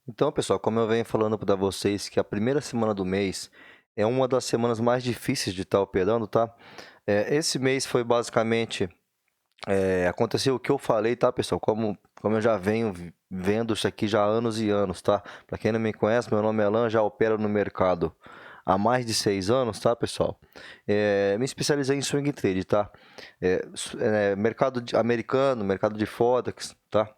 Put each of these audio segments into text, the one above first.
Então, pessoal, como eu venho falando para vocês que a primeira semana do mês é uma das semanas mais difíceis de estar operando, tá? Esse mês foi basicamente, aconteceu o que eu falei, tá, pessoal? Como eu já venho vendo isso aqui já há anos e anos, tá? Para quem não me conhece, meu nome é Alan, já opero no mercado há mais de 6 anos, tá, pessoal? Me especializei em swing trade, tá? Mercado americano, mercado de Forex, tá?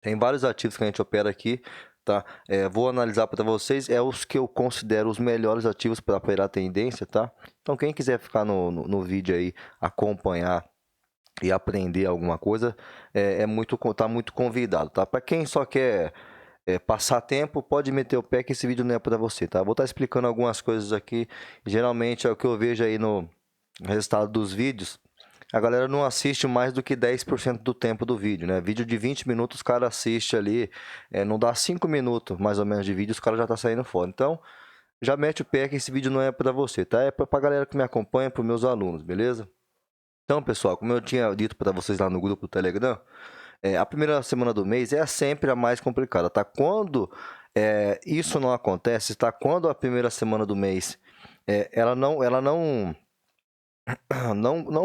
Tem vários ativos que a gente opera aqui, tá? Vou analisar para vocês, os que eu considero os melhores ativos para operar tendência, tá? Então, quem quiser ficar no vídeo aí, acompanhar e aprender alguma coisa, tá muito convidado, tá? Para quem só quer passar tempo, pode meter o pé que esse vídeo não é para você, tá? Vou estar explicando algumas coisas aqui, geralmente é o que eu vejo aí no resultado dos vídeos. A galera não assiste mais do que 10% do tempo do vídeo, né? Vídeo de 20 minutos, o cara assiste ali, não dá 5 minutos mais ou menos de vídeo, os caras já tá saindo fora. Então, já mete o pé que esse vídeo não é para você, tá? É pra galera que me acompanha, para meus alunos, beleza? Então, pessoal, como eu tinha dito para vocês lá no grupo do Telegram, a primeira semana do mês é sempre a mais complicada, tá? Quando isso não acontece, tá? Quando a primeira semana do mês ela não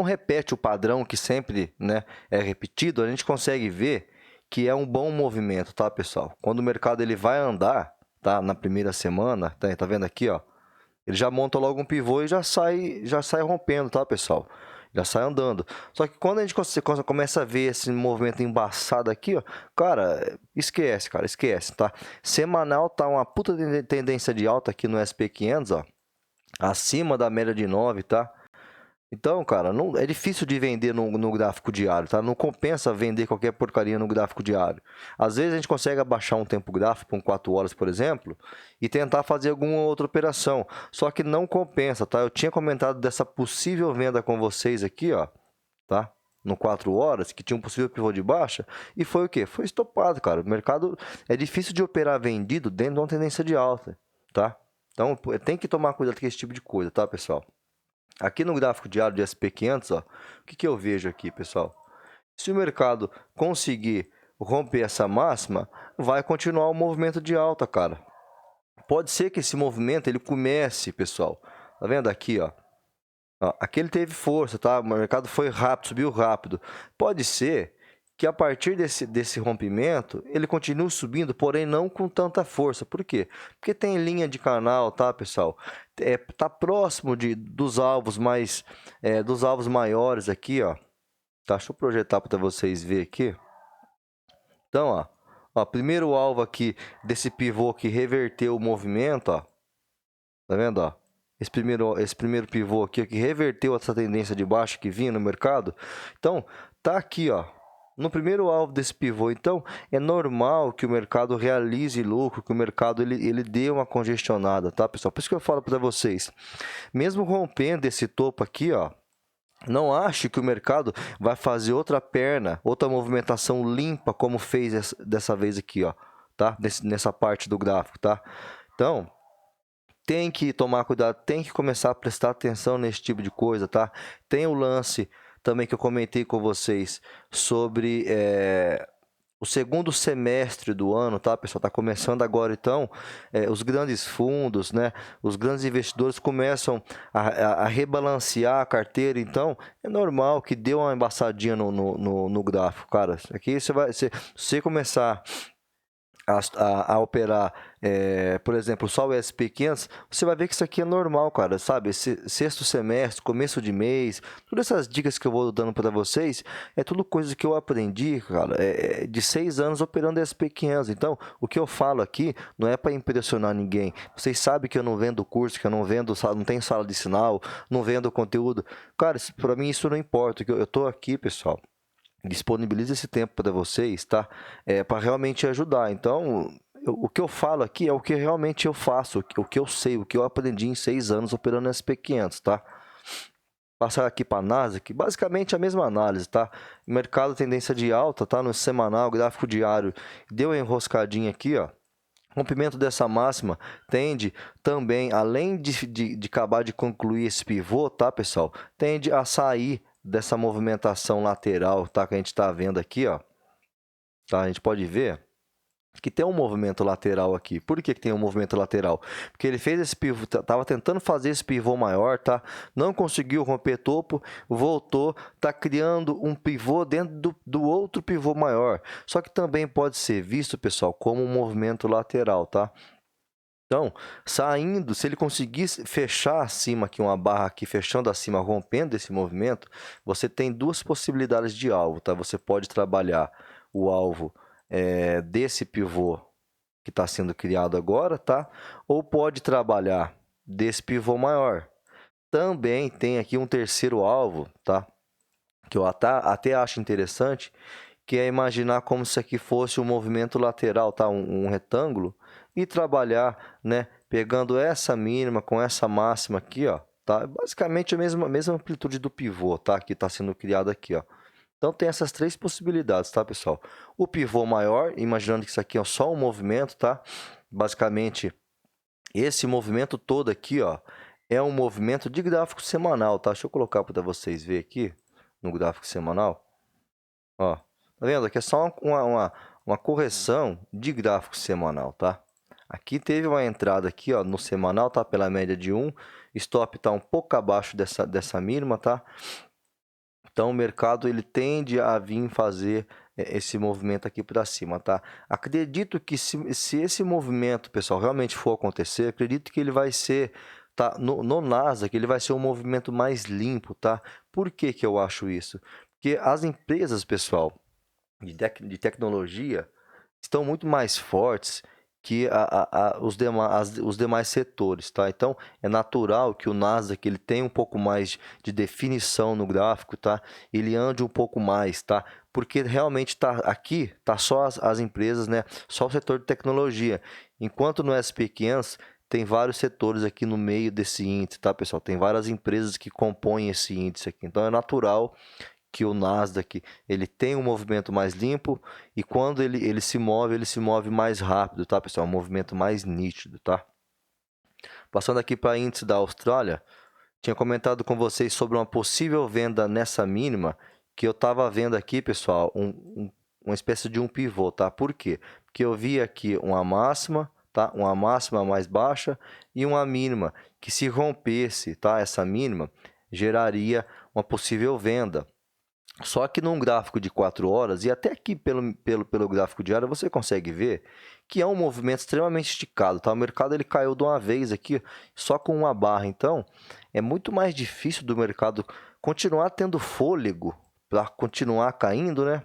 repete o padrão que sempre, né, é repetido, a gente consegue ver que é um bom movimento, tá, pessoal? Quando o mercado ele vai andar, tá, na primeira semana, tá vendo aqui, ó, ele já monta logo um pivô e já sai rompendo, tá, pessoal? Já sai andando. Só que quando a gente começa a ver esse movimento embaçado aqui, ó, cara, esquece, tá? Semanal tá uma puta tendência de alta aqui no SP500, ó, acima da média de 9, tá? Então, cara, não, é difícil de vender no gráfico diário, tá? Não compensa vender qualquer porcaria no gráfico diário. Às vezes a gente consegue abaixar um tempo gráfico para 4 horas, por exemplo, e tentar fazer alguma outra operação. Só que não compensa, tá? Eu tinha comentado dessa possível venda com vocês aqui, ó, tá? No 4 horas, que tinha um possível pivô de baixa, e foi o quê? Foi estopado, cara. O mercado é difícil de operar vendido dentro de uma tendência de alta, tá? Então, tem que tomar cuidado com esse tipo de coisa, tá, pessoal? Aqui no gráfico diário de SP500, ó, o que eu vejo aqui, pessoal? Se o mercado conseguir romper essa máxima, vai continuar o movimento de alta, cara. Pode ser que esse movimento ele comece, pessoal. Tá vendo aqui, ó? Aqui ele teve força, tá? O mercado foi rápido, subiu rápido. Pode ser que a partir desse rompimento ele continue subindo, porém não com tanta força. Por quê? Porque tem linha de canal, tá, pessoal? Tá próximo dos alvos dos alvos maiores aqui, ó. Tá? Deixa eu projetar para vocês verem aqui. Então, ó, primeiro alvo aqui desse pivô que reverteu o movimento, ó. Tá vendo, ó? Esse primeiro pivô aqui que reverteu essa tendência de baixa que vinha no mercado. Então, tá aqui, ó, no primeiro alvo desse pivô. Então, é normal que o mercado realize lucro, que o mercado ele dê uma congestionada, tá, pessoal? Por isso que eu falo para vocês, mesmo rompendo esse topo aqui, ó, não ache que o mercado vai fazer outra perna, outra movimentação limpa como fez dessa vez aqui, ó, tá? Nessa parte do gráfico, tá? Então, tem que tomar cuidado, tem que começar a prestar atenção nesse tipo de coisa, tá? Tem o lance também que eu comentei com vocês sobre o segundo semestre do ano, tá, pessoal? Tá começando agora, então, os grandes fundos, né? Os grandes investidores começam a rebalancear a carteira, então é normal que dê uma embaçadinha no gráfico, cara. Aqui se você começar a operar, por exemplo, só o SP500, você vai ver que isso aqui é normal, cara, sabe? Esse sexto semestre, começo de mês, todas essas dicas que eu vou dando para vocês, é tudo coisa que eu aprendi, cara, de 6 anos operando SP500. Então, o que eu falo aqui não é para impressionar ninguém. Vocês sabem que eu não vendo curso, que eu não vendo, não tenho sala de sinal, não vendo conteúdo. Cara, para mim isso não importa, que eu tô aqui, pessoal, disponibiliza esse tempo para vocês, tá? Para realmente ajudar. Então, o que eu falo aqui é o que realmente eu faço, o que eu sei, o que eu aprendi em 6 anos operando SP500, tá? Passar aqui para a Nasdaq, basicamente a mesma análise, tá? Mercado tendência de alta, tá? No semanal, gráfico diário, deu uma enroscadinha aqui, ó. Rompimento dessa máxima tende também, além de acabar de concluir esse pivô, tá, pessoal? Tende a sair dessa movimentação lateral, tá? Que a gente está vendo aqui, ó. Tá? A gente pode ver. que tem um movimento lateral aqui. Por que tem um movimento lateral? Porque ele fez esse pivô, estava tentando fazer esse pivô maior, tá? Não conseguiu romper topo, voltou, tá criando um pivô dentro do outro pivô maior. Só que também pode ser visto, pessoal, como um movimento lateral, tá? Então, saindo, se ele conseguisse fechar acima aqui uma barra aqui, fechando acima, rompendo esse movimento, você tem duas possibilidades de alvo, tá? Você pode trabalhar o alvo desse pivô que está sendo criado agora, tá? Ou pode trabalhar desse pivô maior. Também tem aqui um terceiro alvo, tá? Que eu até acho interessante, que é imaginar como se aqui fosse um movimento lateral, tá? Um retângulo, e trabalhar, né? Pegando essa mínima com essa máxima aqui, ó, tá? Basicamente a mesma amplitude do pivô, tá? Que está sendo criado aqui, ó. Então tem essas três possibilidades, tá, pessoal? O pivô maior, imaginando que isso aqui é só um movimento, tá? Basicamente, esse movimento todo aqui, ó, é um movimento de gráfico semanal, tá? Deixa eu colocar para vocês verem aqui no gráfico semanal. Ó, tá vendo? Aqui é só uma correção de gráfico semanal, tá? Aqui teve uma entrada aqui, ó, no semanal, tá? Pela média de 1. Stop tá um pouco abaixo dessa mínima, tá? Então, o mercado ele tende a vir fazer esse movimento aqui para cima, tá? Acredito que se esse movimento, pessoal, realmente for acontecer, acredito que ele vai ser, tá? No Nasdaq, ele vai ser um movimento mais limpo, tá? Por que que eu acho isso? Porque as empresas, pessoal, de tecnologia estão muito mais fortes que os demais setores, tá? Então, é natural que o Nasdaq ele tenha um pouco mais de definição no gráfico, tá? Ele ande um pouco mais, tá? Porque realmente tá só as empresas, né? Só o setor de tecnologia. Enquanto no SP500 tem vários setores aqui no meio desse índice, tá, pessoal? Tem várias empresas que compõem esse índice aqui. Então, é natural que o Nasdaq ele tem um movimento mais limpo e quando ele se move mais rápido, tá, pessoal? Um movimento mais nítido, tá? Passando aqui para índice da Austrália, tinha comentado com vocês sobre uma possível venda nessa mínima, que eu estava vendo aqui, pessoal, uma espécie de um pivô, tá? Por quê? Porque eu vi aqui uma máxima, tá? Uma máxima mais baixa e uma mínima, que se rompesse, tá? Essa mínima geraria uma possível venda. Só que num gráfico de 4 horas, e até aqui pelo gráfico diário, você consegue ver que é um movimento extremamente esticado, tá? O mercado ele caiu de uma vez aqui, só com uma barra. Então, é muito mais difícil do mercado continuar tendo fôlego para continuar caindo, né?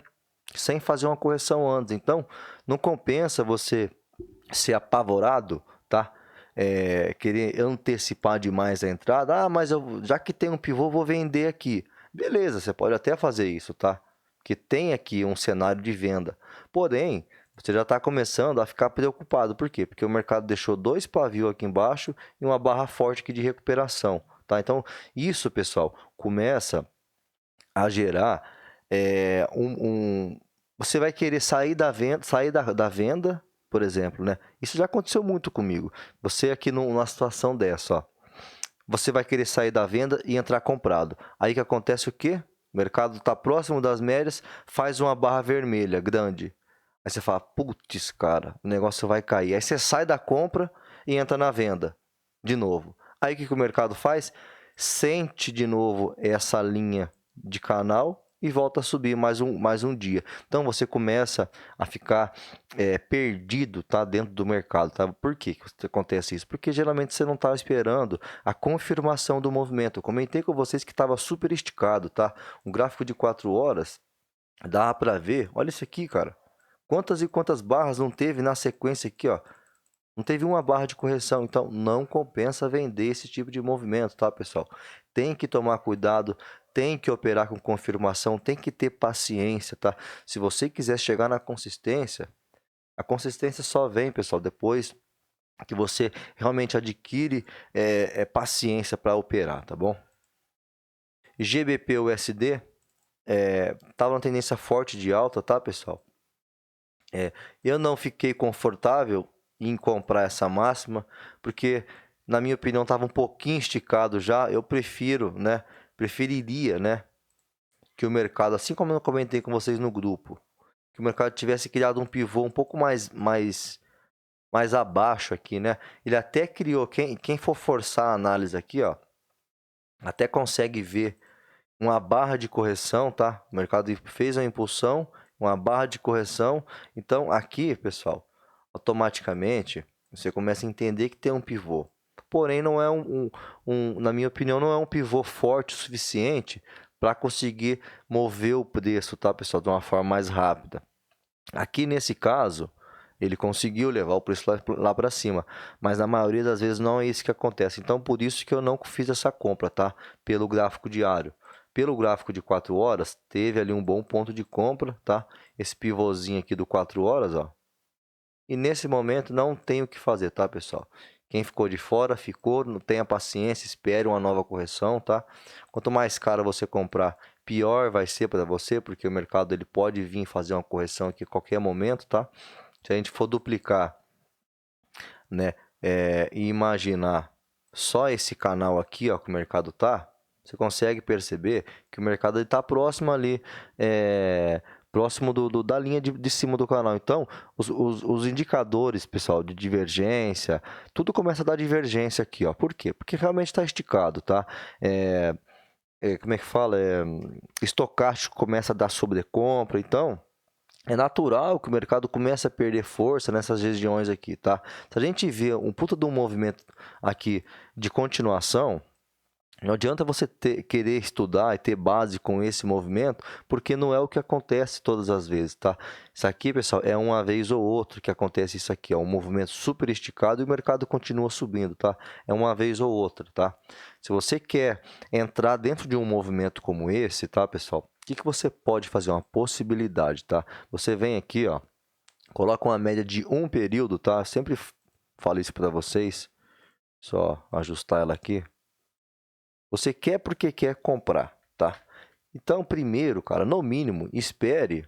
Sem fazer uma correção antes. Então, não compensa você ser apavorado, tá? Querer antecipar demais a entrada. Ah, mas já que tem um pivô, vou vender aqui. Beleza, você pode até fazer isso, tá? Que tem aqui um cenário de venda. Porém, você já está começando a ficar preocupado. Por quê? Porque o mercado deixou dois pavios aqui embaixo e uma barra forte aqui de recuperação, tá? Então, isso, pessoal, começa a gerar você vai querer sair da venda, da venda, por exemplo, né? Isso já aconteceu muito comigo. Você aqui numa situação dessa, ó. Você vai querer sair da venda e entrar comprado. Aí que acontece o quê? O mercado está próximo das médias, faz uma barra vermelha grande. Aí você fala, putz, cara, o negócio vai cair. Aí você sai da compra e entra na venda de novo. Aí o que o mercado faz? Sente de novo essa linha de canal e volta a subir mais um dia. Então você começa a ficar perdido, tá, dentro do mercado, tá? Por que acontece isso? Porque geralmente você não estava esperando a confirmação do movimento. Eu comentei com vocês que estava super esticado, tá? Um gráfico de 4 horas dá para ver. Olha isso aqui, cara. Quantas e quantas barras não teve na sequência aqui, ó? Não teve uma barra de correção, então não compensa vender esse tipo de movimento, tá, pessoal? Tem que tomar cuidado, tem que operar com confirmação, tem que ter paciência, tá? Se você quiser chegar na consistência, a consistência só vem, pessoal, depois que você realmente adquire paciência para operar, tá bom? GBP/USD estava uma tendência forte de alta, tá, pessoal? Eu não fiquei confortável em comprar essa máxima, porque, na minha opinião, estava um pouquinho esticado já. Eu preferiria, né, que o mercado, assim como eu comentei com vocês no grupo, que o mercado tivesse criado um pivô um pouco mais abaixo aqui, né? Ele até criou, quem for forçar a análise aqui, ó, até consegue ver uma barra de correção, tá? O mercado fez a impulsão, uma barra de correção. Então, aqui, pessoal, automaticamente você começa a entender que tem um pivô. Porém, não é na minha opinião, não é um pivô forte o suficiente para conseguir mover o preço, tá, pessoal, de uma forma mais rápida. Aqui nesse caso, ele conseguiu levar o preço lá para cima, mas na maioria das vezes não é isso que acontece. Então, por isso que eu não fiz essa compra, tá? Pelo gráfico diário. Pelo gráfico de 4 horas, teve ali um bom ponto de compra, tá? Esse pivôzinho aqui do 4 horas, ó. E nesse momento não tem o que fazer, tá, pessoal? Quem ficou de fora, ficou, não tenha paciência, espere uma nova correção, tá? Quanto mais caro você comprar, pior vai ser para você, porque o mercado ele pode vir fazer uma correção aqui a qualquer momento, tá? Se a gente for duplicar, né, e imaginar só esse canal aqui, ó, que o mercado tá, você consegue perceber que o mercado está próximo ali, próximo da linha de cima do canal. Então, os indicadores, pessoal, de divergência, tudo começa a dar divergência aqui, ó. Por quê? Porque realmente está esticado, tá? Como é que fala? Estocástico começa a dar sobrecompra, então é natural que o mercado comece a perder força nessas regiões aqui, tá? Se a gente vê um puta de um movimento aqui de continuação, não adianta você querer estudar e ter base com esse movimento, porque não é o que acontece todas as vezes, tá? Isso aqui, pessoal, é uma vez ou outra que acontece isso aqui, é um movimento super esticado e o mercado continua subindo, tá? É uma vez ou outra, tá? Se você quer entrar dentro de um movimento como esse, tá, pessoal? O que você pode fazer? Uma possibilidade, tá? Você vem aqui, ó, coloca uma média de um período, tá? Sempre falo isso para vocês, só ajustar ela aqui. Você quer porque quer comprar, tá? Então, primeiro, cara, no mínimo, espere,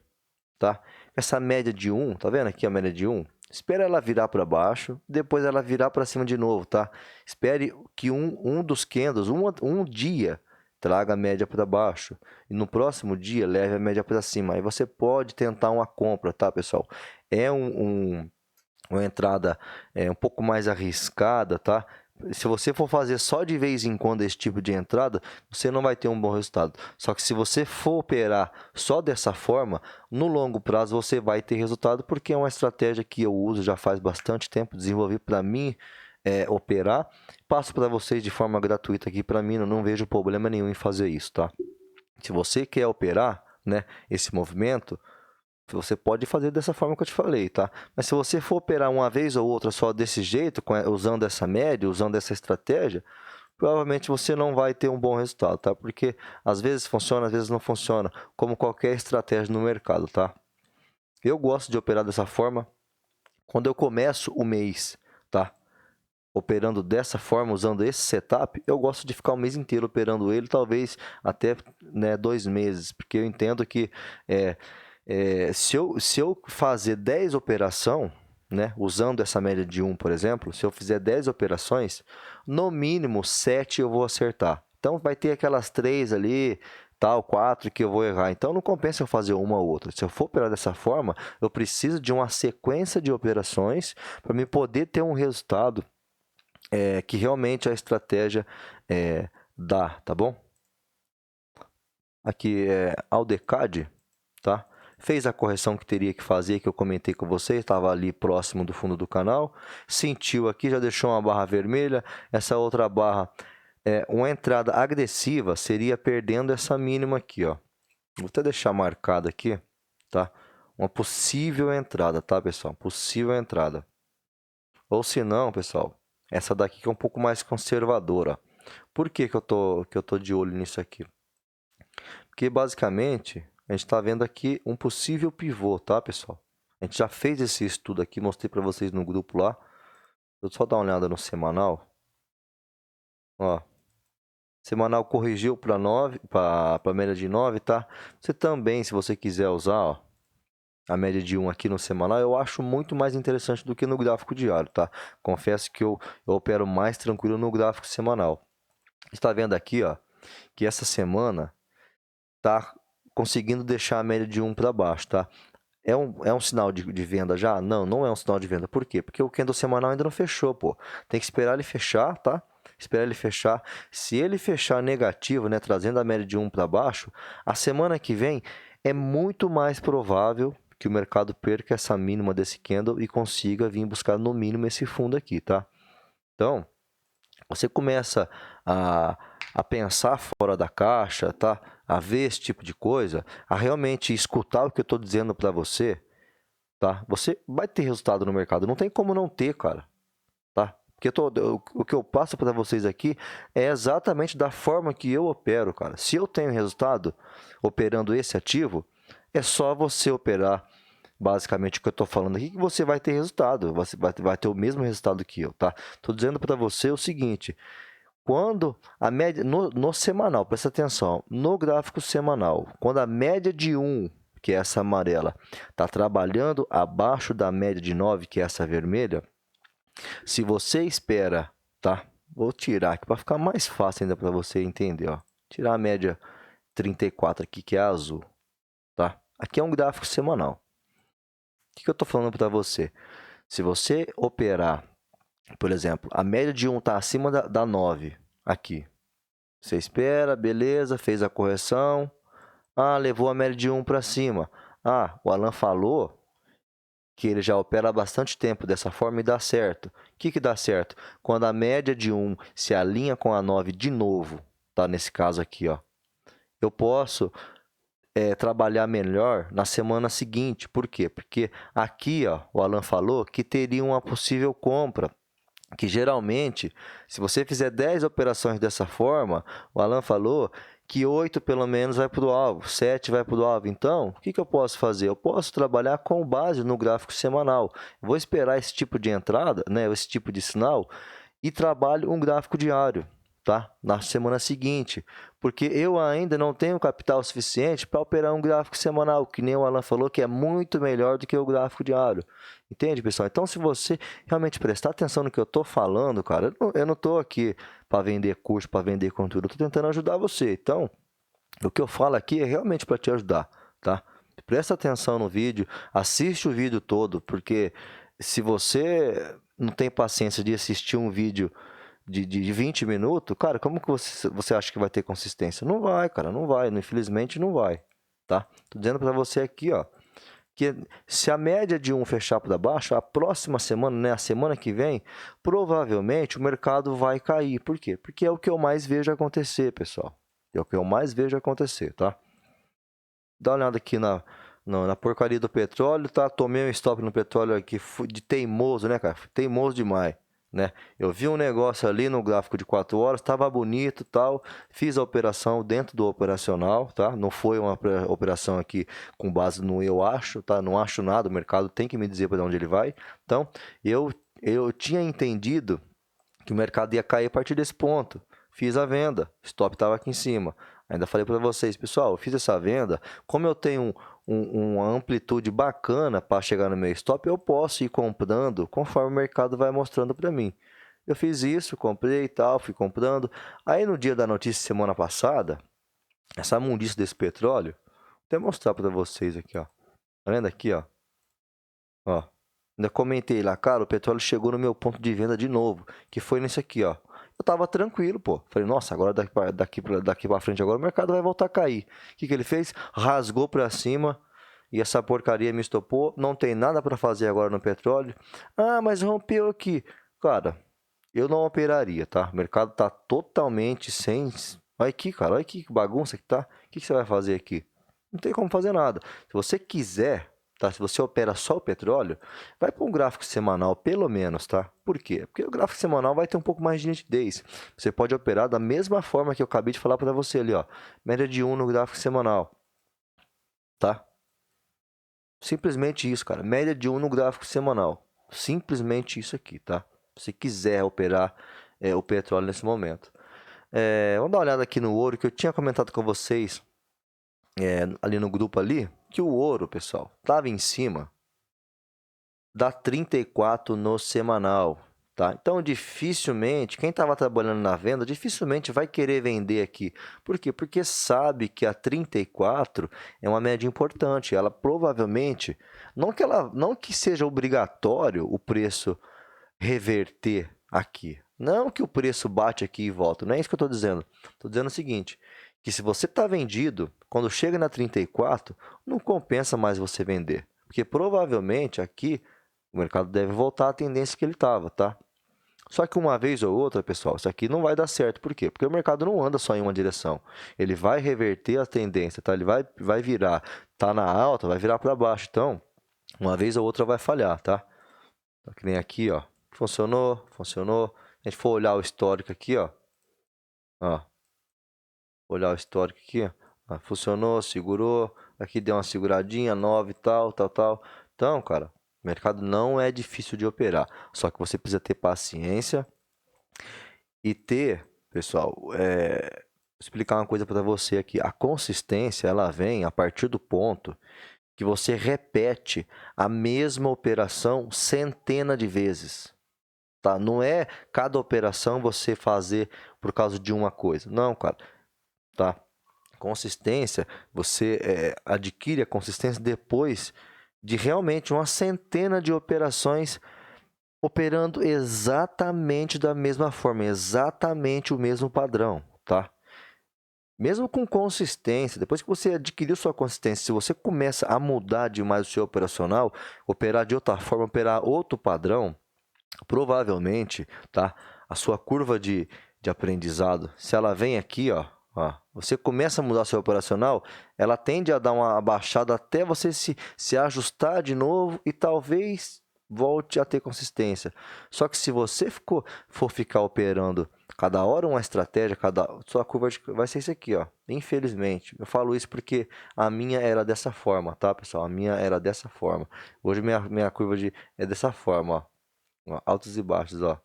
tá? Essa média de 1, tá vendo aqui a média de 1? Espera ela virar para baixo, depois ela virar para cima de novo, tá? Espere que um dos candles, um dia, traga a média para baixo. E no próximo dia, leve a média para cima. Aí você pode tentar uma compra, tá, pessoal? É uma entrada um pouco mais arriscada, tá? Se você for fazer só de vez em quando esse tipo de entrada, você não vai ter um bom resultado. Só que se você for operar só dessa forma, no longo prazo você vai ter resultado, porque é uma estratégia que eu uso já faz bastante tempo, desenvolvi para mim operar. Passo para vocês de forma gratuita aqui para mim, eu não vejo problema nenhum em fazer isso, tá? Se você quer operar, né, esse movimento, você pode fazer dessa forma que eu te falei, tá? Mas se você for operar uma vez ou outra só desse jeito, usando essa média, usando essa estratégia, provavelmente você não vai ter um bom resultado, tá? Porque às vezes funciona, às vezes não funciona, como qualquer estratégia no mercado, tá? Eu gosto de operar dessa forma quando eu começo o mês, tá? Operando dessa forma, usando esse setup, eu gosto de ficar o mês inteiro operando ele, talvez até, né, 2 meses, porque eu entendo que se eu fazer 10 operações, né, usando essa média de 1, por exemplo, se eu fizer 10 operações, no mínimo 7 eu vou acertar. Então vai ter aquelas 3 ali, tal, 4 que eu vou errar. Então não compensa eu fazer uma ou outra. Se eu for operar dessa forma, eu preciso de uma sequência de operações para me poder ter um resultado que realmente a estratégia dá, tá bom? Aqui é Aldecad, tá? Fez a correção que teria que fazer, que eu comentei com você, estava ali próximo do fundo do canal. Sentiu aqui, já deixou uma barra vermelha. Essa outra barra, uma entrada agressiva, seria perdendo essa mínima aqui, ó. Vou até deixar marcado aqui, tá? Uma possível entrada, tá, pessoal? Possível entrada. Ou se não, pessoal, essa daqui que é um pouco mais conservadora. Por que eu tô de olho nisso aqui? Porque basicamente a gente está vendo aqui um possível pivô, tá, pessoal? A gente já fez esse estudo aqui, mostrei para vocês no grupo lá. Vou só dar uma olhada no semanal. Ó, semanal corrigiu para 9, para a média de 9, tá? Você também, se você quiser usar, ó, a média de 1 aqui no semanal, eu acho muito mais interessante do que no gráfico diário, tá? Confesso que eu opero mais tranquilo no gráfico semanal. Está vendo aqui, ó, que essa semana tá conseguindo deixar a média de 1 para baixo, tá? É um sinal de venda já? Não, não é um sinal de venda. Por quê? Porque o candle semanal ainda não fechou, pô. Tem que esperar ele fechar, tá? Esperar ele fechar. Se ele fechar negativo, né, trazendo a média de um para baixo, a semana que vem é muito mais provável que o mercado perca essa mínima desse candle e consiga vir buscar no mínimo esse fundo aqui, tá? Então, você começa a, a pensar fora da caixa, tá? A ver esse tipo de coisa, a realmente escutar o que eu estou dizendo para você, tá? Você vai ter resultado no mercado, não tem como não ter, cara, tá? Porque o que eu passo para vocês aqui é exatamente da forma que eu opero, cara. Se eu tenho resultado operando esse ativo, é só você operar basicamente o que eu estou falando aqui que você vai ter resultado. Você vai ter o mesmo resultado que eu, tá? Estou dizendo para você o seguinte: quando a média no semanal, presta atenção, no gráfico semanal, quando a média de 1, que é essa amarela, está trabalhando abaixo da média de 9, que é essa vermelha, se você espera, tá? Vou tirar aqui para ficar mais fácil ainda para você entender, ó. Tirar a média 34 aqui, que é a azul, tá? Aqui é um gráfico semanal. O que eu estou falando para você? Se você operar, por exemplo, a média de 1 está acima da 9 aqui. Você espera, beleza, fez a correção. Ah, levou a média de 1 para cima. Ah, o Alan falou que ele já opera há bastante tempo dessa forma e dá certo. O que dá certo? Quando a média de 1 se alinha com a 9 de novo, tá? Nesse caso aqui, ó. Eu posso trabalhar melhor na semana seguinte. Por quê? Porque aqui, ó, o Alan falou que teria uma possível compra. Que geralmente, se você fizer 10 operações dessa forma, o Alan falou que 8 pelo menos vai para o alvo, 7 vai para o alvo. Então, o que eu posso fazer? Eu posso trabalhar com base no gráfico semanal. Vou esperar esse tipo de entrada, né, esse tipo de sinal, e trabalho um gráfico diário, tá? Na semana seguinte, porque eu ainda não tenho capital suficiente para operar um gráfico semanal, que nem o Alan falou, que é muito melhor do que o gráfico diário. Entende, pessoal? Então, se você realmente prestar atenção no que eu estou falando, cara, eu não estou aqui para vender curso, para vender conteúdo, eu estou tentando ajudar você. Então, o que eu falo aqui é realmente para te ajudar, tá? Presta atenção no vídeo, assiste o vídeo todo, porque se você não tem paciência de assistir um vídeo de 20 minutos, cara, como que você acha que vai ter consistência? Não vai, cara, não vai, infelizmente não vai, tá? Tô dizendo para você aqui, ó, que se a média de 1 fechar para baixo, a próxima semana, né, a semana que vem, provavelmente o mercado vai cair. Por quê? Porque é o que eu mais vejo acontecer, pessoal. É o que eu mais vejo acontecer, tá? Dá uma olhada aqui na porcaria do petróleo, tá? Tomei um stop no petróleo aqui, fui de teimoso, né, cara? Teimoso demais, né? Eu vi um negócio ali no gráfico de 4 horas, tava bonito, tal. Fiz a operação dentro do operacional, tá? Não foi uma operação aqui com base no eu acho, tá? Não acho nada, o mercado tem que me dizer para onde ele vai. Então, eu tinha entendido que o mercado ia cair a partir desse ponto. Fiz a venda, stop estava aqui em cima. Ainda falei para vocês, pessoal, eu fiz essa venda, como eu tenho uma amplitude bacana para chegar no meu stop, eu posso ir comprando conforme o mercado vai mostrando para mim. Eu fiz isso, comprei e tal, fui comprando. Aí no dia da notícia semana passada, essa mundice desse petróleo, vou até mostrar para vocês aqui, ó. Tá vendo aqui, ó? Ó, ainda comentei lá, cara, o petróleo chegou no meu ponto de venda de novo, que foi nesse aqui, ó. Eu tava tranquilo, pô. Falei, nossa, agora daqui pra frente agora o mercado vai voltar a cair. O que ele fez? Rasgou pra cima e essa porcaria me estopou. Não tem nada pra fazer agora no petróleo. Ah, mas rompeu aqui. Cara, eu não operaria, tá? O mercado tá totalmente sem... Olha aqui, cara, olha que bagunça que tá. O que você vai fazer aqui? Não tem como fazer nada. Se você quiser, tá? Se você opera só o petróleo, vai para um gráfico semanal, pelo menos, tá? Por quê? Porque o gráfico semanal vai ter um pouco mais de nitidez. Você pode operar da mesma forma que eu acabei de falar para você ali, ó. Média de 1 no gráfico semanal, tá? Simplesmente isso, cara. Média de 1 no gráfico semanal. Simplesmente isso aqui, tá? Se você quiser operar o petróleo nesse momento. Vamos dar uma olhada aqui no ouro, que eu tinha comentado com vocês ali no grupo ali, que o ouro, pessoal, estava em cima da 34 no semanal, tá? Então, dificilmente, quem estava trabalhando na venda, dificilmente vai querer vender aqui. Por quê? Porque sabe que a 34 é uma média importante. Ela provavelmente, não que seja obrigatório o preço reverter aqui. Não que o preço bate aqui e volta. Não é isso que eu estou dizendo. Estou dizendo o seguinte, que se você está vendido, quando chega na 34, não compensa mais você vender. Porque provavelmente aqui o mercado deve voltar à tendência que ele estava, tá? Só que uma vez ou outra, pessoal, isso aqui não vai dar certo. Por quê? Porque o mercado não anda só em uma direção. Ele vai reverter a tendência, tá? Ele vai virar, tá na alta, vai virar para baixo. Então, uma vez ou outra vai falhar, tá? Então, que nem aqui, ó. Funcionou, funcionou. Se a gente for olhar o histórico aqui, ó. Ó, olhar o histórico aqui, ó. Ah, funcionou, segurou. Aqui deu uma seguradinha, 9 e tal, tal, tal. Então, cara, o mercado não é difícil de operar. Só que você precisa ter paciência e ter, pessoal, vou explicar uma coisa para você aqui. A consistência, ela vem a partir do ponto que você repete a mesma operação centena de vezes. Tá? Não é cada operação você fazer por causa de uma coisa. Não, cara. Tá? Consistência, você adquire a consistência depois de realmente uma centena de operações operando exatamente da mesma forma, exatamente o mesmo padrão, tá? Mesmo com consistência, depois que você adquiriu sua consistência, se você começa a mudar demais o seu operacional, operar de outra forma, operar outro padrão, provavelmente, tá? A sua curva de aprendizado, se ela vem aqui, ó, você começa a mudar seu operacional, ela tende a dar uma abaixada até você se ajustar de novo e talvez volte a ter consistência. Só que se você for ficar operando cada hora uma estratégia, sua curva vai ser isso aqui, ó. Infelizmente, eu falo isso porque a minha era dessa forma, tá, pessoal? A minha era dessa forma. Hoje minha curva é dessa forma, ó. Ó, altos e baixos, ó.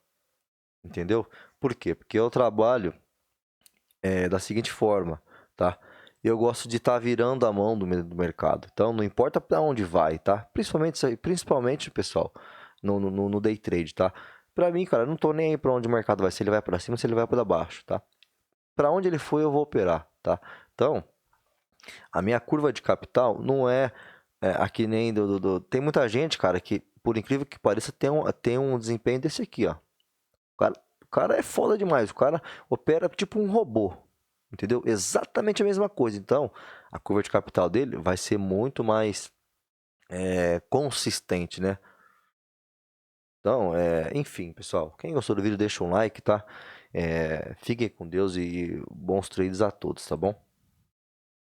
Entendeu? Por quê? Porque eu trabalho da seguinte forma, tá? Eu gosto de estar virando a mão do mercado. Então, não importa para onde vai, tá? Principalmente, pessoal, no day trade, tá? Para mim, cara, eu não tô nem aí para onde o mercado vai, se ele vai para cima, se ele vai para baixo, tá? Para onde ele for, eu vou operar, tá? Então, a minha curva de capital não é aqui nem Tem muita gente, cara, que, por incrível que pareça, tem um desempenho desse aqui, ó. O cara é foda demais. O cara opera tipo um robô. Entendeu? Exatamente a mesma coisa. Então, a curva de capital dele vai ser muito mais consistente, né? Então, enfim, pessoal. Quem gostou do vídeo, deixa um like, tá? Fiquem com Deus e bons trades a todos, tá bom?